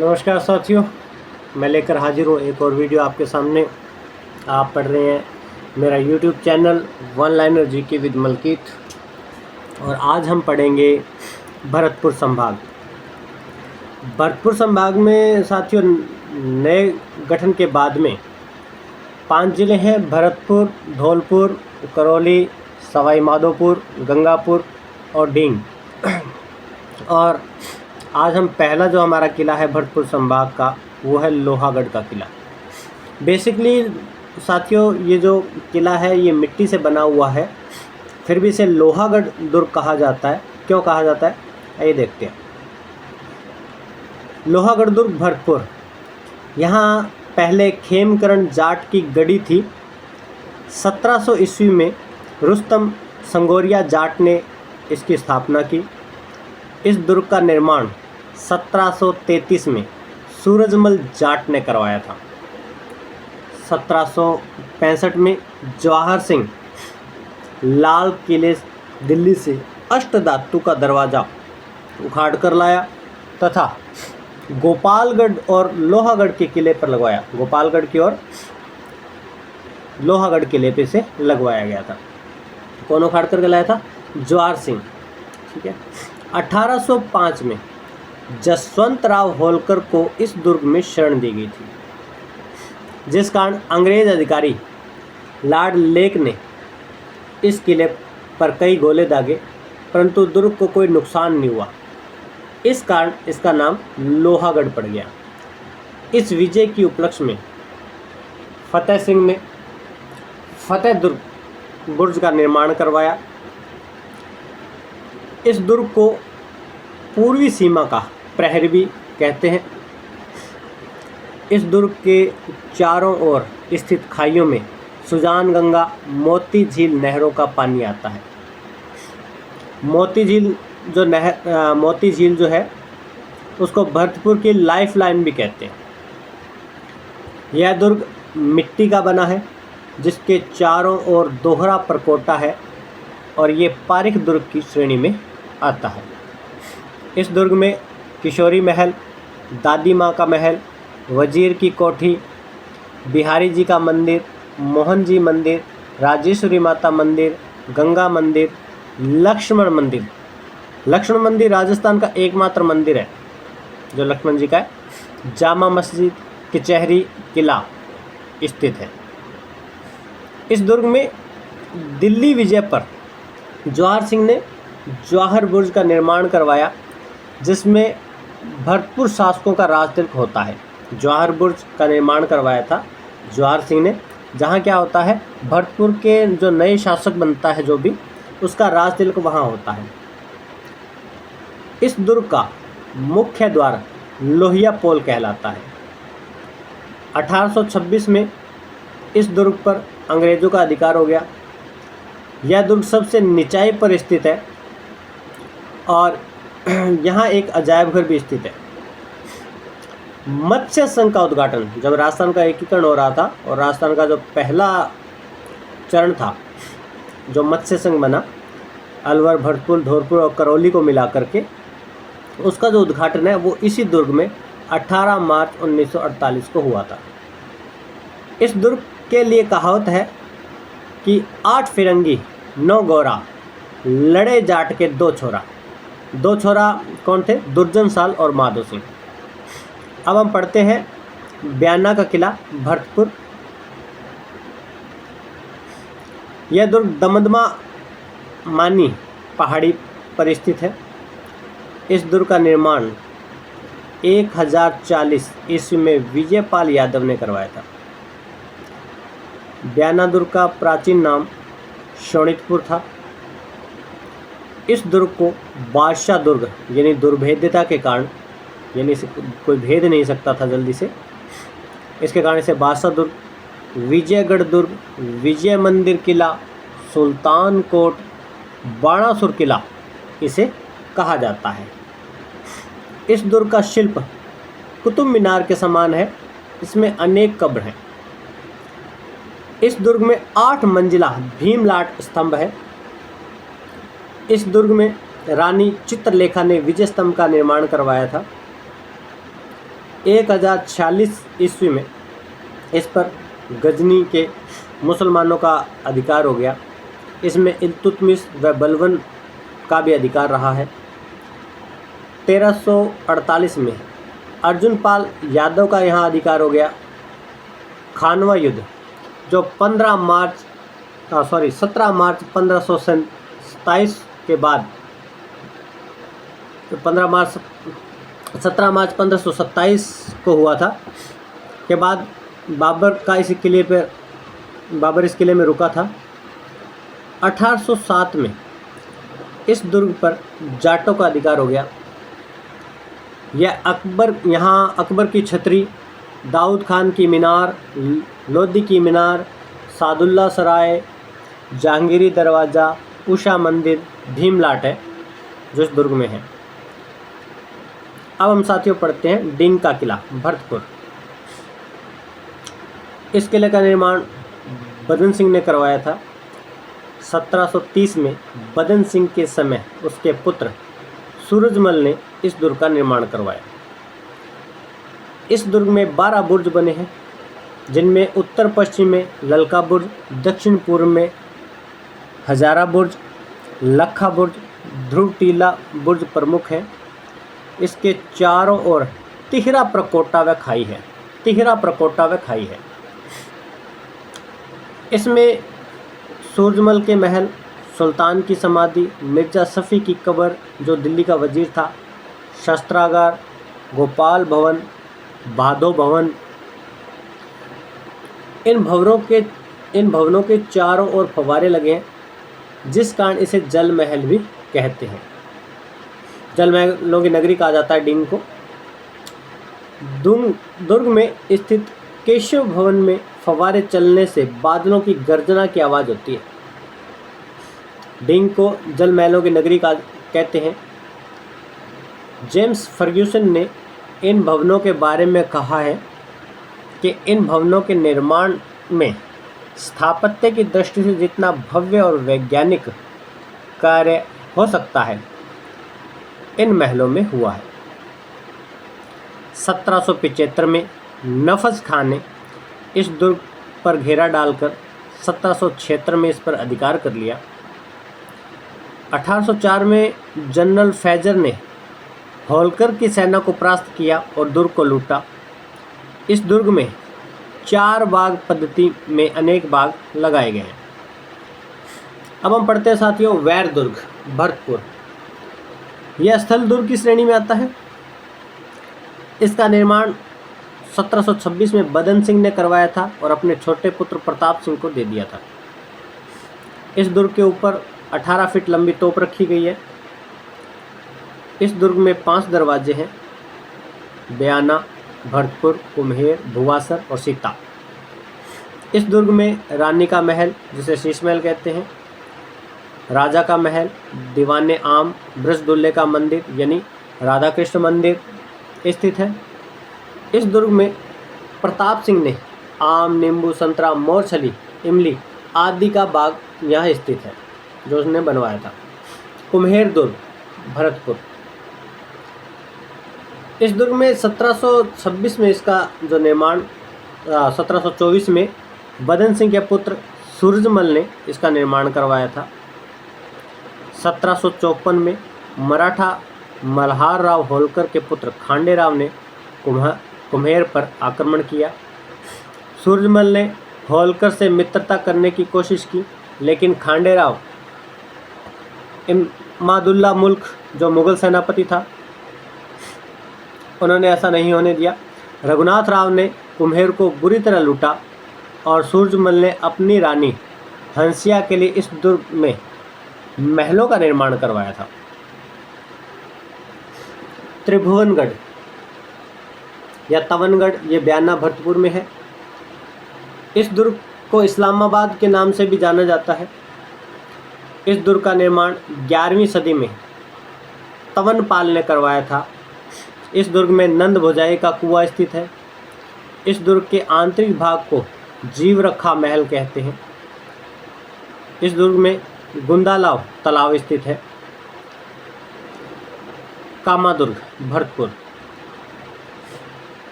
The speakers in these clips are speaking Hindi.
नमस्कार साथियों, मैं लेकर हाजिर हूँ एक और वीडियो आपके सामने। आप पढ़ रहे हैं मेरा YouTube channel one liner GK with Malkit, और आज हम पढ़ेंगे भरतपुर संभाग। भरतपुर संभाग में साथियों नए गठन के बाद में 5 ज़िले हैं: भरतपुर, धौलपुर, करौली, सवाई माधोपुर, गंगापुर और डींग। और आज हम पहला जो हमारा किला है भरतपुर संभाग का वो है लोहागढ़ का किला। बेसिकली साथियों ये जो किला है ये मिट्टी से बना हुआ है, फिर भी इसे लोहागढ़ दुर्ग कहा जाता है। क्यों कहा जाता है आइए देखते हैं। लोहागढ़ दुर्ग भरतपुर, यहाँ पहले खेमकरण जाट की गढ़ी थी। 1700 ईस्वी में रुस्तम संगोरिया जाट ने इसकी स्थापना की। इस दुर्ग का निर्माण 1733 में सूरजमल जाट ने करवाया था। 1765 में जवाहर सिंह लाल किले दिल्ली से अष्टधातु का दरवाज़ा उखाड़ कर लाया तथा गोपालगढ़ और लोहागढ़ के किले पर लगवाया। गोपालगढ़ की ओर लोहागढ़ किले पे से लगवाया गया था। कौन उखाड़ कर लाया था? जवाहर सिंह। ठीक है। 1805 में जसवंत राव होलकर को इस दुर्ग में शरण दी गई थी, जिस कारण अंग्रेज अधिकारी लॉर्ड लेक ने इस किले पर कई गोले दागे, परंतु दुर्ग को कोई नुकसान नहीं हुआ। इस कारण इसका नाम लोहागढ़ पड़ गया। इस विजय की उपलक्ष्य में फतेह सिंह ने फतेह दुर्ग बुर्ज का निर्माण करवाया। इस दुर्ग को पूर्वी सीमा का प्रहरी भी कहते हैं। इस दुर्ग के चारों ओर स्थित खाइयों में सुजान गंगा, मोती झील नहरों का पानी आता है। मोती झील जो है उसको भरतपुर की लाइफ लाइन भी कहते हैं। यह दुर्ग मिट्टी का बना है, जिसके चारों ओर दोहरा परकोटा है, और ये पारिक दुर्ग की श्रेणी में आता है। इस दुर्ग में किशोरी महल, दादी माँ का महल, वजीर की कोठी, बिहारी जी का मंदिर, मोहन जी मंदिर, राजेश्वरी माता मंदिर, गंगा मंदिर, लक्ष्मण मंदिर राजस्थान का एकमात्र मंदिर है जो लक्ष्मण जी का है, जामा मस्जिद, कचहरी, किला स्थित है। इस दुर्ग में दिल्ली विजय पर जवाहर सिंह ने जवाहर बुर्ज का निर्माण करवाया, जिसमें भरतपुर शासकों का राजतिलक होता है। जवाहर बुर्ज का निर्माण करवाया था जवाहर सिंह ने, जहाँ क्या होता है भरतपुर के जो नए शासक बनता है जो भी, उसका राजतिलक वहाँ होता है। इस दुर्ग का मुख्य द्वार लोहिया पोल कहलाता है। 1826 में इस दुर्ग पर अंग्रेज़ों का अधिकार हो गया। यह दुर्ग सबसे निचाई पर स्थित है और यहाँ एक अजायब घर भी स्थित है। मत्स्य संघ का उद्घाटन जब राजस्थान का एकीकरण हो रहा था, और राजस्थान का जो पहला चरण था जो मत्स्य संघ बना, अलवर, भरतपुर, धौलपुर और करौली को मिला करके, उसका जो उद्घाटन है वो इसी दुर्ग में 18 मार्च 1948 को हुआ था। इस दुर्ग के लिए कहावत है कि 8 फिरंगी 9 गोरा, लड़े जाट के 2 छोरा। 2 छोरा कौन थे? दुर्जन साल और माधो सिंह। अब हम पढ़ते हैं ब्याना का किला भरतपुर। यह दुर्ग दमदमा मानी पहाड़ी पर स्थित है। इस दुर्ग का निर्माण 1040 ईस्वी में विजयपाल यादव ने करवाया था। ब्याना दुर्ग का प्राचीन नाम शोणितपुर था। इस दुर्ग को बादशाह दुर्ग यानी दुर्भेद्यता के कारण, यानी कोई भेद नहीं सकता था जल्दी से, इसके कारण इसे बादशाह दुर्ग, विजयगढ़ दुर्ग, विजय मंदिर किला, सुल्तान कोट, बाणासुर किला इसे कहा जाता है। इस दुर्ग का शिल्प कुतुब मीनार के समान है। इसमें अनेक कब्र हैं। इस दुर्ग में 8 मंजिला भीमलाट स्तंभ है। इस दुर्ग में रानी चित्रलेखा ने विजय स्तंभ का निर्माण करवाया था। 1046 ईस्वी में इस पर गजनी के मुसलमानों का अधिकार हो गया। इसमें इल्तुतमिश व बलबन का भी अधिकार रहा है। 1348 में अर्जुन पाल यादव का यहाँ अधिकार हो गया। खानवा युद्ध जो 17 मार्च 1527 के बाद 17 मार्च 1527 को हुआ था के बाद बाबर इस किले में रुका था। 1807 में इस दुर्ग पर जाटों का अधिकार हो गया। यहाँ अकबर की छतरी, दाऊद खान की मीनार, लोधी की मीनार, सादुल्ला सराय, जहांगीरी दरवाज़ा, उषा मंदिर, भीमलाट है जो इस दुर्ग में है। अब हम साथियों पढ़ते हैं डिंग का किला भरतपुर। इस किले का निर्माण बदन सिंह ने करवाया था। 1730 में बदन सिंह के समय उसके पुत्र सूरजमल ने इस दुर्ग का निर्माण करवाया। इस दुर्ग में 12 बुर्ज बने हैं, जिनमें उत्तर पश्चिम में ललका बुर्ज, दक्षिण पूर्व में हजारा बुर्ज, लखा बुर्ज, ध्रुव टीला बुर्ज प्रमुख हैं। इसके चारों ओर तिहरा प्रकोटा व खाई है। इसमें सूरजमल के महल, सुल्तान की समाधि, मिर्जा सफ़ी की कब्र जो दिल्ली का वजीर था, शस्त्रागार, गोपाल भवन, भादो भवन, इन भवनों के चारों ओर फव्वारे लगे हैं, जिस कारण इसे जल महल भी कहते हैं। जल महलों की नगरी कहा जाता है डिंग को। दुर्ग में स्थित केशव भवन में फव्वारे चलने से बादलों की गर्जना की आवाज़ होती है। डिंग को जल महलों की नगरी का कहते हैं। जेम्स फर्ग्यूसन ने इन भवनों के बारे में कहा है कि इन भवनों के निर्माण में स्थापत्य की दृष्टि से जितना भव्य और वैज्ञानिक कार्य हो सकता है, इन महलों में हुआ है। 1775 में नफज खान ने इस दुर्ग पर घेरा डालकर 1776 में इस पर अधिकार कर लिया। 1804 में जनरल फैजर ने होलकर की सेना को परास्त किया और दुर्ग को लूटा। इस दुर्ग में 4 बाग पद्धति में अनेक बाग लगाए गए हैं। अब हम पढ़ते हैं साथियों वैर दुर्ग भरतपुर। यह स्थल दुर्ग की श्रेणी में आता है। इसका निर्माण 1726 में बदन सिंह ने करवाया था और अपने छोटे पुत्र प्रताप सिंह को दे दिया था। इस दुर्ग के ऊपर 18 फीट लंबी तोप रखी गई है। इस दुर्ग में 5 दरवाजे हैं: बयाना, भरतपुर, कुम्हेर, भुवासर और सीता। इस दुर्ग में रानी का महल जिसे शीश महल कहते हैं, राजा का महल, दीवाने आम, ब्रजदुल्ले का मंदिर यानी राधा कृष्ण मंदिर स्थित है। इस दुर्ग में प्रताप सिंह ने आम, नींबू, संतरा, मोरछली, इमली आदि का बाग यहाँ स्थित है जो उसने बनवाया था। कुम्हेर दुर्ग भरतपुर। इस दुर्ग में 1726 में इसका जो निर्माण 1724 में बदन सिंह के पुत्र सूरजमल ने इसका निर्माण करवाया था। 1754 में मराठा मल्हार राव होलकर के पुत्र खांडे राव ने कुम्हेर पर आक्रमण किया। सूरजमल ने होलकर से मित्रता करने की कोशिश की, लेकिन खांडे राव इमादुल्ला मुल्क जो मुगल सेनापति था, उन्होंने ऐसा नहीं होने दिया। रघुनाथ राव ने कुम्हेर को बुरी तरह लूटा और सूरजमल ने अपनी रानी हंसिया के लिए इस दुर्ग में महलों का निर्माण करवाया था। त्रिभुवनगढ़ या तवनगढ़ ये बयाना भरतपुर में है। इस दुर्ग को इस्लामाबाद के नाम से भी जाना जाता है। इस दुर्ग का निर्माण 11वीं सदी में तवनपाल ने करवाया था। इस दुर्ग में नंद भुजाई का कुआं स्थित है। इस दुर्ग के आंतरिक भाग को जीव रखा महल कहते हैं। इस दुर्ग में गुंदालाव तालाब स्थित है। कामादुर्ग भरतपुर।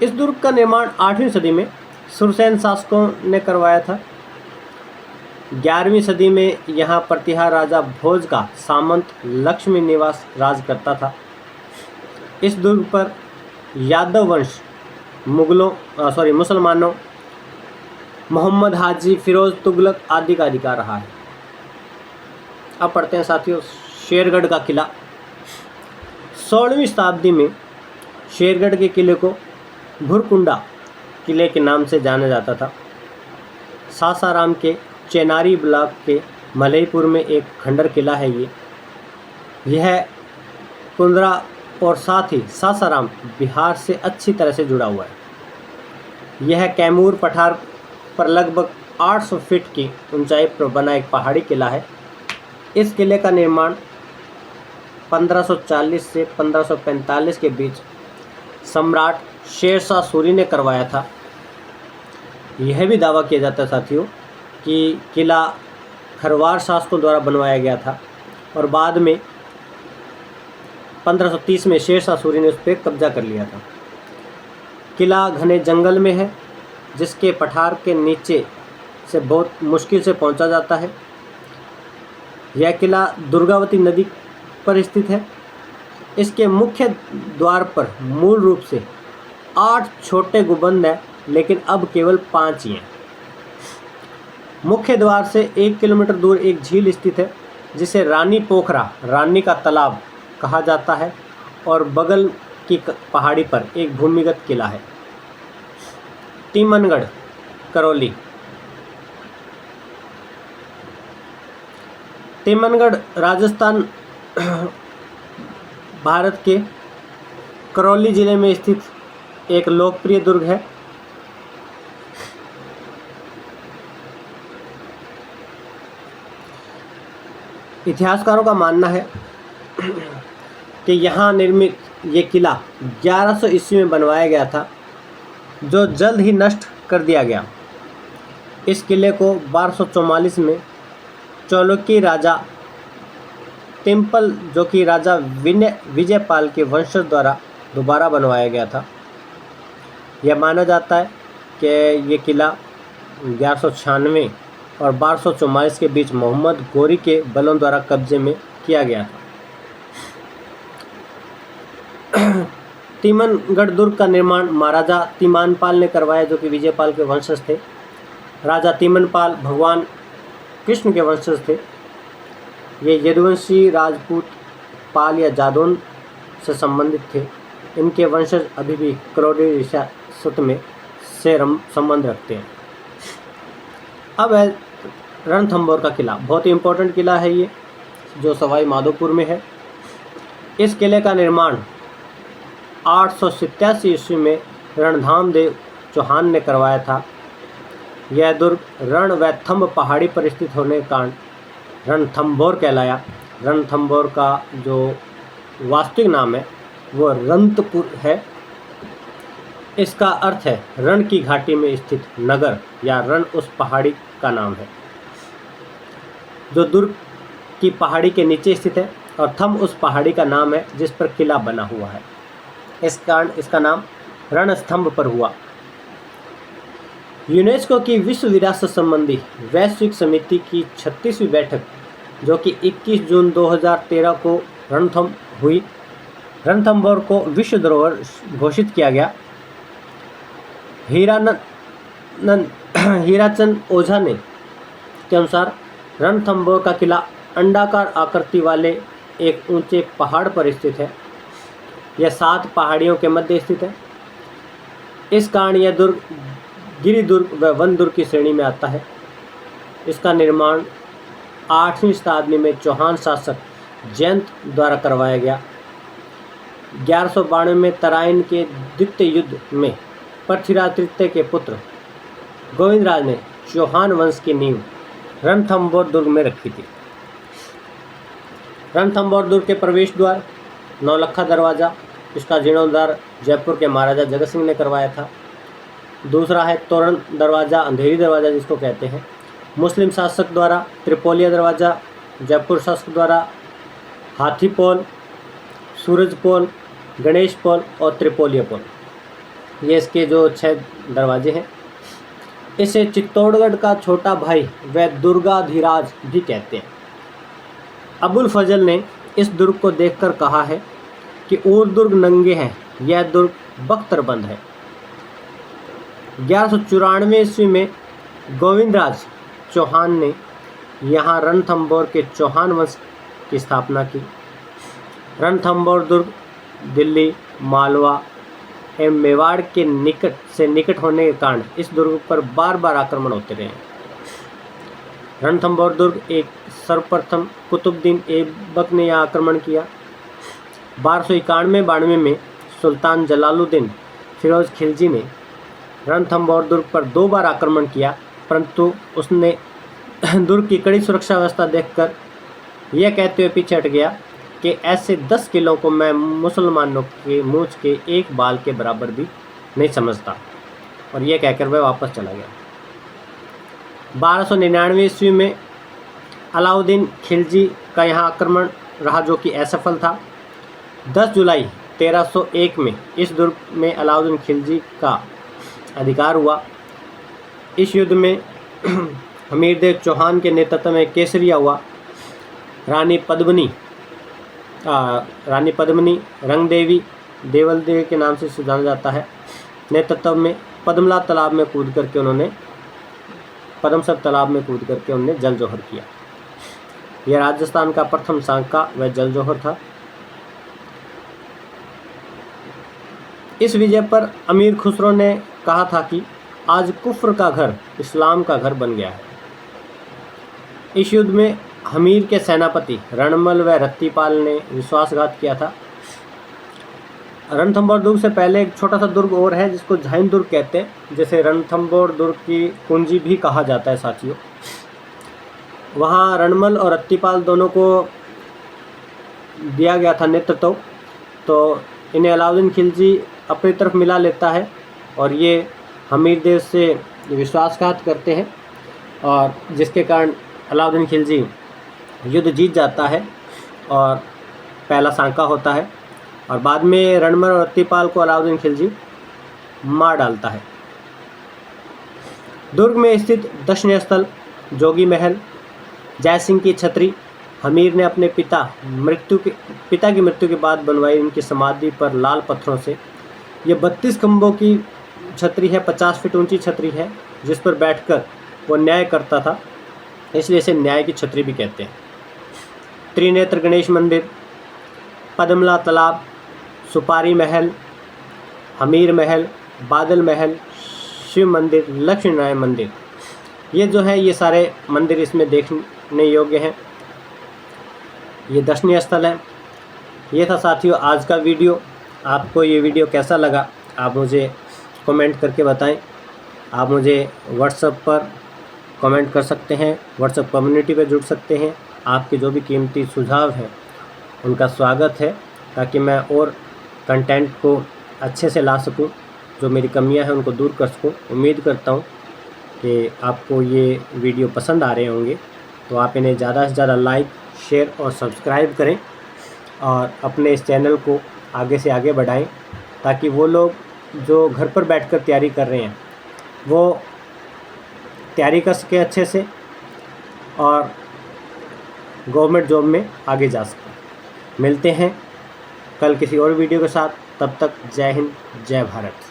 इस दुर्ग का निर्माण 8वीं सदी में सुरसैन शासकों ने करवाया था। 11वीं सदी में यहाँ प्रतिहार राजा भोज का सामंत लक्ष्मी निवास राज करता था। इस दुर्ग पर यादव वंश मुसलमानों, मोहम्मद हाजी, फिरोज तुगलक आदि का अधिकार रहा है। अब पढ़ते हैं साथियों शेरगढ़ का किला। 16वीं शताब्दी में शेरगढ़ के किले को भुरकुंडा किले के नाम से जाना जाता था। सासाराम के चेनारी ब्लॉक के मलईपुर में एक खंडर किला है। यह कुंद्रा और साथ ही सासाराम बिहार से अच्छी तरह से जुड़ा हुआ है। यह कैमूर पठार पर लगभग 800 फीट की ऊंचाई पर बना एक पहाड़ी किला है। इस किले का निर्माण 1540 से 1545 के बीच सम्राट शेरशाह सूरी ने करवाया था। यह भी दावा किया जाता है साथियों कि किला खरवार शासकों द्वारा बनवाया गया था और बाद में 1530 में शेरशाह सूरी ने उस पर कब्जा कर लिया था। किला घने जंगल में है, जिसके पठार के नीचे से बहुत मुश्किल से पहुंचा जाता है। यह किला दुर्गावती नदी पर स्थित है। इसके मुख्य द्वार पर मूल रूप से 8 छोटे गुंबद हैं, लेकिन अब केवल 5 ही हैं। मुख्य द्वार से 1 किलोमीटर दूर एक झील स्थित है, जिसे रानी पोखरा, रानी का तालाब कहा जाता है, और बगल की पहाड़ी पर एक भूमिगत किला है। तिमनगढ़ करौली। तिमनगढ़ राजस्थान भारत के करौली जिले में स्थित एक लोकप्रिय दुर्ग है। इतिहासकारों का मानना है कि यहाँ निर्मित ये किला 1100 ईस्वी में बनवाया गया था, जो जल्द ही नष्ट कर दिया गया। इस किले को 1244 में चालुक्य राजा तिम्पल, जो कि राजा विजयपाल के वंशज द्वारा दोबारा बनवाया गया था। यह माना जाता है कि ये किला 1196 और 1244 के बीच मोहम्मद गोरी के बलों द्वारा कब्जे में किया गया था। तिमनगढ़ दुर्ग का निर्माण महाराजा तिमानपाल ने करवाया, जो कि विजयपाल के वंशज थे। राजा तिमनपाल भगवान कृष्ण के वंशज थे। ये यदुवंशी, राजपूत, पाल या जादौन से संबंधित थे। इनके वंशज अभी भी करौली रियासत में से संबंध रखते हैं। अब है रणथंभौर का किला। बहुत ही इम्पोर्टेंट किला है ये, जो सवाई माधोपुर में है। इस किले का निर्माण 887 ईस्वी में रणधामदेव चौहान ने करवाया था। यह दुर्ग रण व थंब पहाड़ी पर स्थित होने के कारण रणथंभौर कहलाया। रणथंभौर का जो वास्तविक नाम है वो रंतपुर है। इसका अर्थ है रण की घाटी में स्थित नगर, या रण उस पहाड़ी का नाम है जो दुर्ग की पहाड़ी के नीचे स्थित है, और थंब उस पहाड़ी का नाम है जिस पर किला बना हुआ है। इस कारण इसका नाम रणस्तंभ पर हुआ। यूनेस्को की विश्व विरासत संबंधी वैश्विक समिति की 36वीं बैठक, जो कि 21 जून 2013 को रणथंभ हुई, रणथंभौर को विश्व धरोहर घोषित किया गया। हीराचंद ओझा ने के अनुसार रणथंभौर का किला अंडाकार आकृति वाले एक ऊंचे पहाड़ पर स्थित है। यह 7 पहाड़ियों के मध्य स्थित है। इस कारण यह दुर्ग गिरि दुर्ग व वन दुर्ग की श्रेणी में आता है। इसका निर्माण 8वीं शताब्दी में चौहान शासक जयंत द्वारा करवाया गया। 1192 में तराइन के द्वितीय युद्ध में पृथ्वीराज तृतीय के पुत्र गोविंदराज ने चौहान वंश की नींव रणथंभौर दुर्ग में रखी थी। रणथंभौर दुर्ग के प्रवेश द्वार नौलखा दरवाज़ा, इसका जीर्णोद्धार जयपुर के महाराजा जगत सिंह ने करवाया था। दूसरा है तोरण दरवाज़ा, अंधेरी दरवाज़ा जिसको कहते हैं, मुस्लिम शासक द्वारा। त्रिपोलिया दरवाज़ा जयपुर शासक द्वारा। हाथी पोल, सूरज पोल, गणेश पोल और त्रिपोलिया पोल। ये इसके जो 6 दरवाजे हैं। इसे चित्तौड़गढ़ का छोटा भाई व दुर्गाधिराज भी कहते हैं। अबुल फजल ने इस दुर्ग को देखकर कहा है कि और दुर्ग नंगे हैं, यह दुर्ग बख्तरबंद है। 1194 ईस्वी में गोविंदराज चौहान ने यहाँ रणथंभौर के चौहान वंश की स्थापना की। रणथंभौर दुर्ग दिल्ली, मालवा एवं मेवाड़ के निकट होने के कारण इस दुर्ग पर बार बार आक्रमण होते रहे। रणथंभौर दुर्ग एक सर्वप्रथम कुतुबुद्दीन ऐबक ने यहाँ आक्रमण किया। 1291-92 में सुल्तान जलालुद्दीन फिरोज खिलजी ने रणथंभौर दुर्ग पर 2 बार आक्रमण किया, परंतु उसने दुर्ग की कड़ी सुरक्षा व्यवस्था देखकर यह कहते हुए पीछे हट गया कि ऐसे 10 किलों को मैं मुसलमानों के मूंछ के एक बाल के बराबर भी नहीं समझता, और यह कहकर वह वापस चला गया। 1299 ईस्वी में अलाउद्दीन खिलजी का यहाँ आक्रमण रहा, जो कि असफल था। 10 जुलाई 1301 में इस दुर्ग में अलाउद्दीन खिलजी का अधिकार हुआ। इस युद्ध में हमीरदेव चौहान के नेतृत्व में केसरिया हुआ। रानी पद्मिनी रंगदेवी देवल देवी के नाम से जाना जाता है नेतृत्व में पद्मला तालाब में कूद करके उन्होंने जल जोहर किया। यह राजस्थान का प्रथम सांका व जल जोहर था। इस विजय पर अमीर खुसरो ने कहा था कि आज कुफ्र का घर इस्लाम का घर बन गया है। इस युद्ध में हमीर के सेनापति रणमल व रत्तीपाल ने विश्वासघात किया था। रणथंभौर दुर्ग से पहले एक छोटा सा दुर्ग और है जिसको झाइन दुर्ग कहते हैं, जैसे रणथंभौर दुर्ग की कुंजी भी कहा जाता है साथियों। वहाँ रणमल और रत्तीपाल दोनों को दिया गया था नेतृत्व, तो इन्हें अलाउद्दीन खिलजी अपनी तरफ मिला लेता है और ये हमीरदेव से विश्वासघात करते हैं, और जिसके कारण अलाउद्दीन खिलजी युद्ध जीत जाता है और पहला सांका होता है, और बाद में रणमल और रत्तीपाल को अलाउद्दीन खिलजी मार डालता है। दुर्ग में स्थित दर्शनीय स्थल जोगी महल, जयसिंह की छतरी हमीर ने अपने पिता की मृत्यु के बाद बनवाई। इनकी समाधि पर लाल पत्थरों से ये 32 खंभों की छतरी है, 50 फीट ऊंची छतरी है, जिस पर बैठकर वो न्याय करता था, इसलिए इसे न्याय की छतरी भी कहते हैं। त्रिनेत्र गणेश मंदिर, पद्मला तालाब, सुपारी महल, हमीर महल, बादल महल, शिव मंदिर, लक्ष्मी नारायण मंदिर, ये जो है ये सारे मंदिर इसमें देखने योग्य हैं। ये दर्शनीय स्थल है। ये था साथियों आज का वीडियो। आपको ये वीडियो कैसा लगा आप मुझे कमेंट करके बताएं। आप मुझे व्हाट्सएप पर कमेंट कर सकते हैं, व्हाट्सएप कम्युनिटी पर जुड़ सकते हैं। आपके जो भी कीमती सुझाव हैं उनका स्वागत है, ताकि मैं और कंटेंट को अच्छे से ला सकूं, जो मेरी कमियां हैं उनको दूर कर सकूं। उम्मीद करता हूं कि आपको ये वीडियो पसंद आ रहे होंगे, तो आप इन्हें ज़्यादा से ज़्यादा लाइक, शेयर और सब्सक्राइब करें, और अपने इस चैनल को आगे से आगे बढ़ाएं, ताकि वो लोग जो घर पर बैठकर तैयारी कर रहे हैं वो तैयारी कर सके अच्छे से और गवर्नमेंट जॉब में आगे जा सके। मिलते हैं कल किसी और वीडियो के साथ, तब तक जय हिंद, जय भारत।